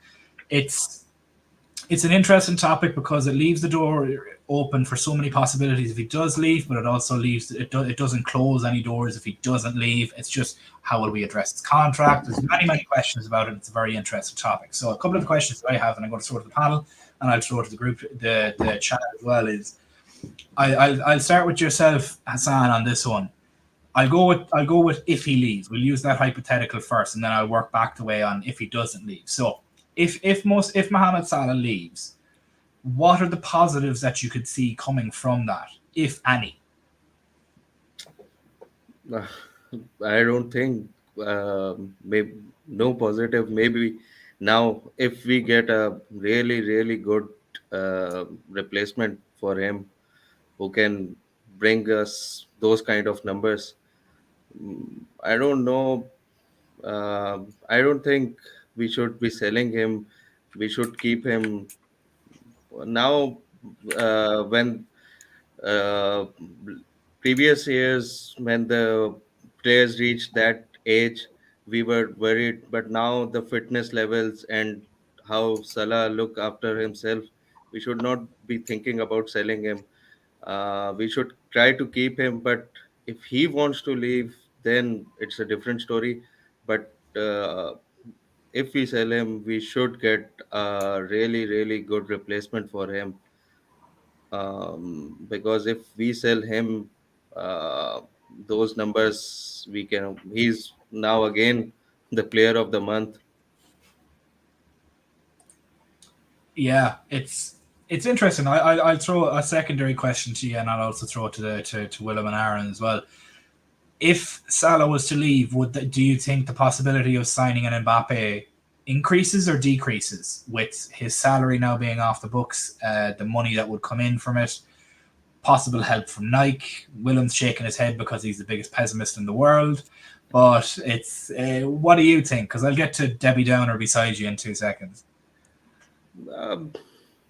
an interesting topic because it leaves the door open for so many possibilities if he does leave, but it also leaves it doesn't close any doors if he doesn't leave. It's just, how will we address his contract? There's many questions about it. It's a very interesting topic. So a couple of questions that I have, and I'm going to throw to the panel, and I'll throw to the group, the chat as well, is I'll start with yourself, Hassan, on this one. I'll go with if he leaves. We'll use that hypothetical first, and then I'll work back the way on if he doesn't leave. So if Mohamed Salah leaves, what are the positives that you could see coming from that, if any? I don't think maybe no positive. Maybe now if we get a really really good replacement for him who can bring us those kind of numbers, I don't know. I don't think we should be selling him. We should keep him now. When uh, previous years, when the players reached that age, we were worried. But now the fitness levels and how Salah look after himself, we should not be thinking about selling him. We should try to keep him. But if he wants to leave, then it's a different story. But if we sell him, we should get a really, really good replacement for him. Because if we sell him, uh, those numbers we can. He's now again the player of the month. Yeah, it's interesting. I'll throw a secondary question to you, and I'll also throw it to Willem and Aaron as well. If Salah was to leave, do you think the possibility of signing an Mbappe increases or decreases with his salary now being off the books, the money that would come in from it, possible help from Nike? Willem's shaking his head because he's the biggest pessimist in the world. But it's what do you think? Because I'll get to Debbie Downer beside you in 2 seconds. Um,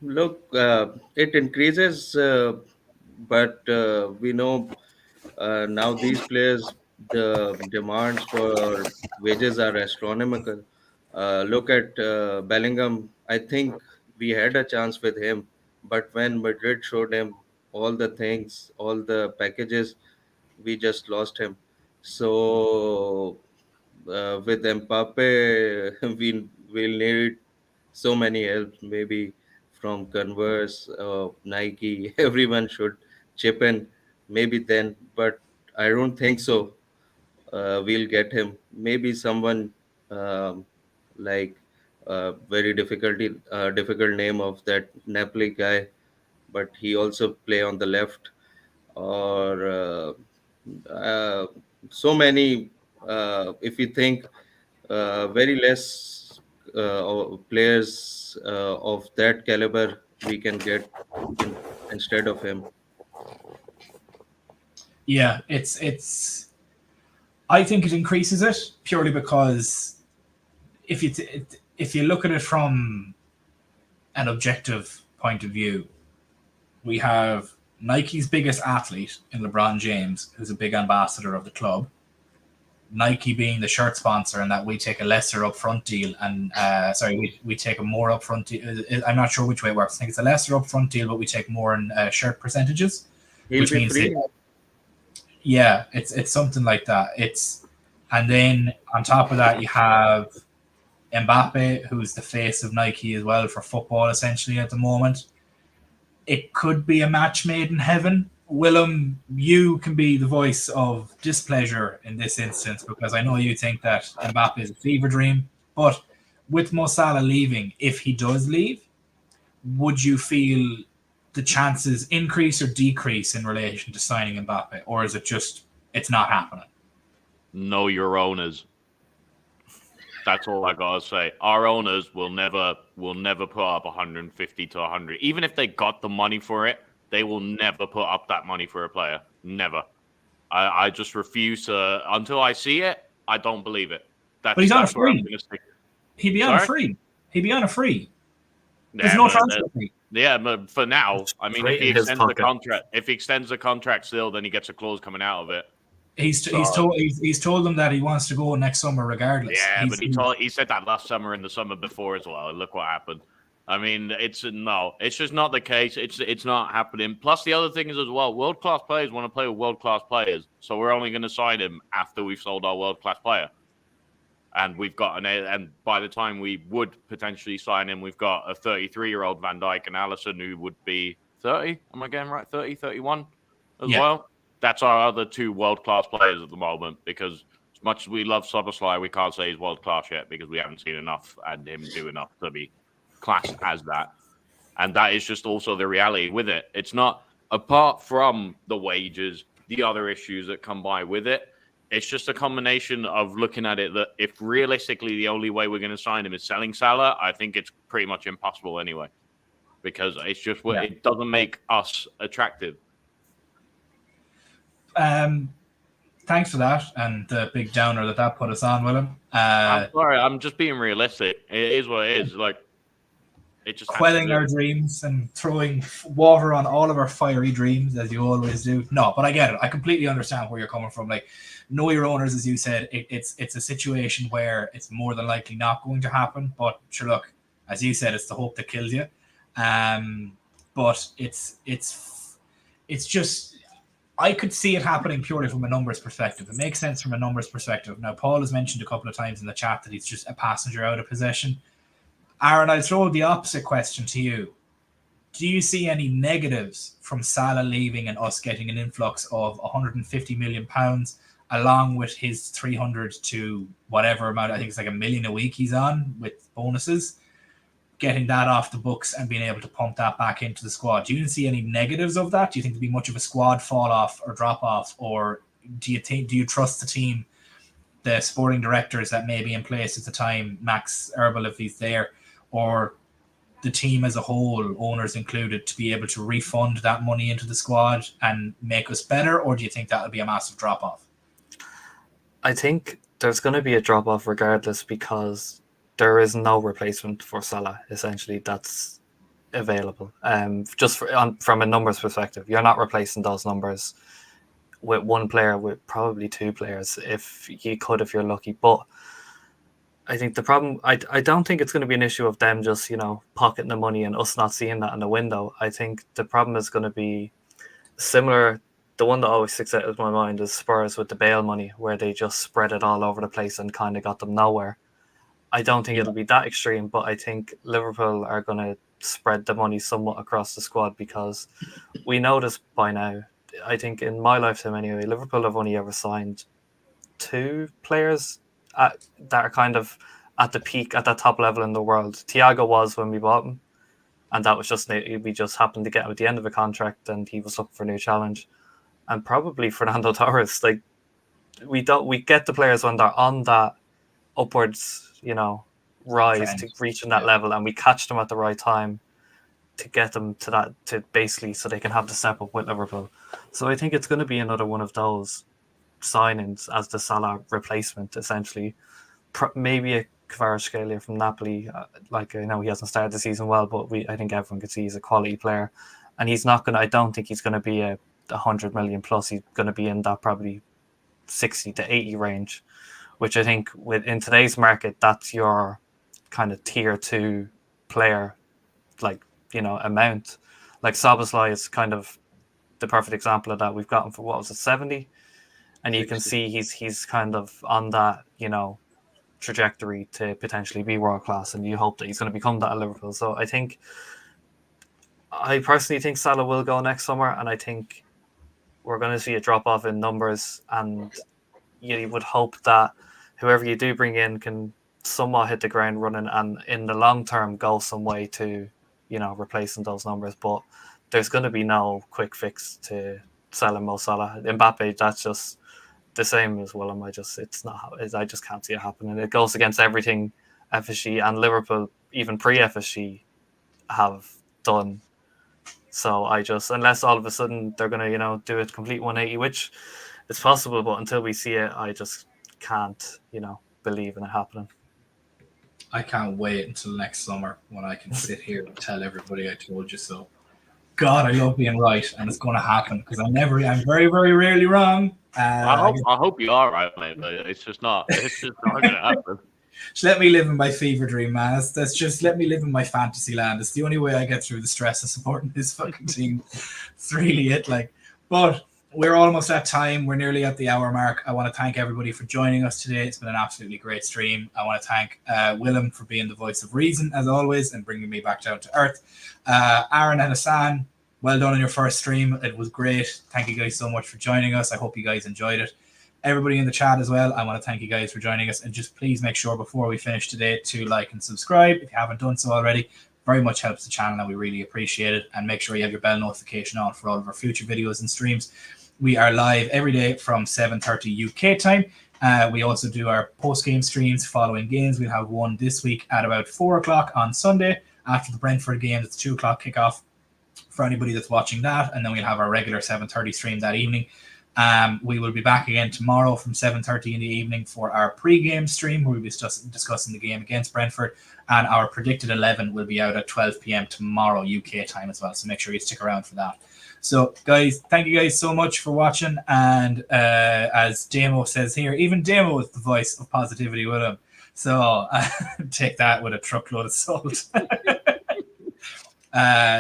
Look, it increases, but we know now these players, the demands for wages are astronomical. Look at Bellingham. I think we had a chance with him, but when Madrid showed him all the things, all the packages, we just lost him. So with Mbappe, we will need so many help. Maybe from Converse, Nike, everyone should chip in. Maybe then, but I don't think so. We'll get him. Maybe someone like very difficult name of that Napoli guy, but he also play on the left, or uh, so many. If you think very less players of that caliber we can get instead of him. Yeah, it's. I think it increases it purely because if you look at it from an objective point of view, we have Nike's biggest athlete in LeBron James, who's a big ambassador of the club. Nike being the shirt sponsor, and that we take a lesser upfront deal, and we take a more upfront deal. I'm not sure which way it works. I think it's a lesser upfront deal, but we take more in shirt percentages, He'll which be means free. yeah, it's something like that. And then on top of that, you have Mbappe, who's the face of Nike as well for football, essentially at the moment. It could be a match made in heaven. Willem, you can be the voice of displeasure in this instance because I know you think that Mbappe is a fever dream. But with Mo Salah leaving, if he does leave, would you feel the chances increase or decrease in relation to signing Mbappe, or is it just it's not happening? Know your owners. That's all I gotta say. Our owners will never put up 150 to 100. Even if they got the money for it, they will never put up that money for a player. Never. I just refuse to. Until I see it, I don't believe it. But he's on a where I'm free. gonna stick. He'd be on a free. He'd be on a free. There's Yeah, no transfer fee. Yeah, but for now, I mean, if Straight he in his extends the pocket. contract, still, then he gets a clause coming out of it. He's told them that he wants to go next summer regardless. Yeah, but he said that last summer and the summer before as well. Look what happened. I mean, it's just not the case. It's not happening. Plus, the other thing is as well, world class players want to play with world class players, so we're only going to sign him after we've sold our world class player, and and by the time we would potentially sign him, we've got a 33-year-old Van Dijk and Alisson who would be 30. Am I getting right? 30, 31 as well. that's our other two world-class players at the moment, because as much as we love Szoboszlai, we can't say he's world-class yet because we haven't seen enough and him do enough to be classed as that. And that is just also the reality with it. It's not, apart from the wages, the other issues that come by with it, it's just a combination of looking at it that if realistically the only way we're going to sign him is selling Salah, I think it's pretty much impossible anyway, because it's just it doesn't make us attractive. Thanks for that, and the big downer that put us on, Willem. I'm sorry, I'm just being realistic. It is what it is. Like, it just quelling our dreams and throwing water on all of our fiery dreams, as you always do. No, but I get it. I completely understand where you're coming from. Like, know your owners, as you said. It's a situation where it's more than likely not going to happen. But sure, look, as you said, it's the hope that kills you. But it's just, I could see it happening purely from a numbers perspective. It makes sense from a numbers perspective. Now, Paul has mentioned a couple of times in the chat that he's just a passenger out of possession. Aaron, I'll throw the opposite question to you. Do you see any negatives from Salah leaving and us getting an influx of £150 million, along with his 300 to whatever amount, I think it's like $1 million a week he's on with bonuses, getting that off the books and being able to pump that back into the squad? Do you see any negatives of that? Do you think there'd be much of a squad fall off or drop off, or do you trust the team, the sporting directors that may be in place at the time, Max Erbel if he's there, or the team as a whole, owners included, to be able to refund that money into the squad and make us better? Or do you think that would be a massive drop-off? I think there's going to be a drop-off regardless, because there is no replacement for Salah, essentially, that's available. Just from a numbers perspective, you're not replacing those numbers with one player, with probably two players, if you're lucky. But I think the problem, I don't think it's going to be an issue of them just, pocketing the money and us not seeing that in the window. I think the problem is going to be similar. The one that always sticks out of my mind is Spurs with the Bale money, where they just spread it all over the place and kind of got them nowhere. I don't think it'll be that extreme, but I think Liverpool are going to spread the money somewhat across the squad, because we know this by now. I think in my lifetime anyway, Liverpool have only ever signed 2 players that are kind of at the peak, at that top level in the world. Thiago was when we bought him, and that was just, we just happened to get him at the end of a contract and he was looking for a new challenge. And probably Fernando Torres. Like, we get the players when they're on that upwards, rise to reaching that level, and we catch them at the right time to get them to that, to basically so they can have the step up with Liverpool. So I think it's going to be another one of those signings as the Salah replacement, essentially. Maybe a Kvaratskhelia from Napoli. I know he hasn't started the season well, but I think everyone could see he's a quality player, and he's not going to, I don't think he's going to be a 100 million plus. He's going to be in that probably 60 to 80 range, which I think in today's market, that's your kind of tier 2 player, amount. Like Szoboszlai is kind of the perfect example of that. We've got him for, what was it, 70? And you 60. Can see he's kind of on that, trajectory to potentially be world class, and you hope that he's going to become that at Liverpool. So I personally think Salah will go next summer, and I think we're going to see a drop off in numbers, and you would hope that whoever you do bring in can somewhat hit the ground running and in the long term go some way to, replacing those numbers. But there's going to be no quick fix to selling Mo Salah. Mbappe, that's just the same as Willem. I just can't see it happening. It goes against everything FSG and Liverpool, even pre-FSG, have done. So unless all of a sudden they're going to, do a complete 180, which is possible, but until we see it, I just can't, believe in it happening. I can't wait until next summer when I can sit here and tell everybody I told you so. God, I love being right, and it's going to happen, because I'm very, very rarely wrong. I hope you are right, mate, but it's just not going to happen. Just let me live in my fever dream, man. That's just let me live in my fantasy land. It's the only way I get through the stress of supporting this fucking team. It's really it. But we're almost at time. We're nearly at the hour mark. I want to thank everybody for joining us today. It's been an absolutely great stream. I want to thank Willem for being the voice of reason, as always, and bringing me back down to earth. Aaron and Hassan, well done on your first stream. It was great. Thank you guys so much for joining us. I hope you guys enjoyed it. Everybody in the chat as well, I want to thank you guys for joining us. And just please make sure before we finish today to like and subscribe if you haven't done so already. Very much helps the channel and we really appreciate it. And make sure you have your bell notification on for all of our future videos and streams. We are live every day from 7:30 UK time. We also do our post-game streams following games. We'll have one this week at about 4 o'clock on Sunday after the Brentford game. It's 2 o'clock kickoff for anybody that's watching that. And then we'll have our regular 7:30 stream that evening. We will be back again tomorrow from 7:30 in the evening for our pre-game stream where we'll be discussing the game against Brentford. And our predicted 11 will be out at 12 p.m. tomorrow UK time as well. So make sure you stick around for that. So, guys, thank you guys so much for watching. And as Damo says here, even Damo is the voice of positivity with him. So take that with a truckload of salt.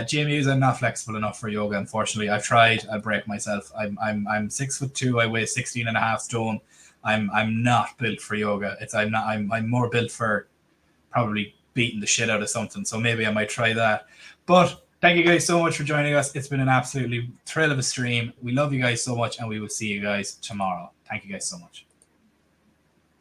Jamie, I'm not flexible enough for yoga, unfortunately. I've tried. I break myself. I'm 6'2". I weigh 16.5 stone. I'm not built for yoga. I'm more built for probably beating the shit out of something. So maybe I might try that. But thank you guys so much for joining us. It's been an absolutely thrill of a stream. We love you guys so much, and we will see you guys tomorrow. Thank you guys so much.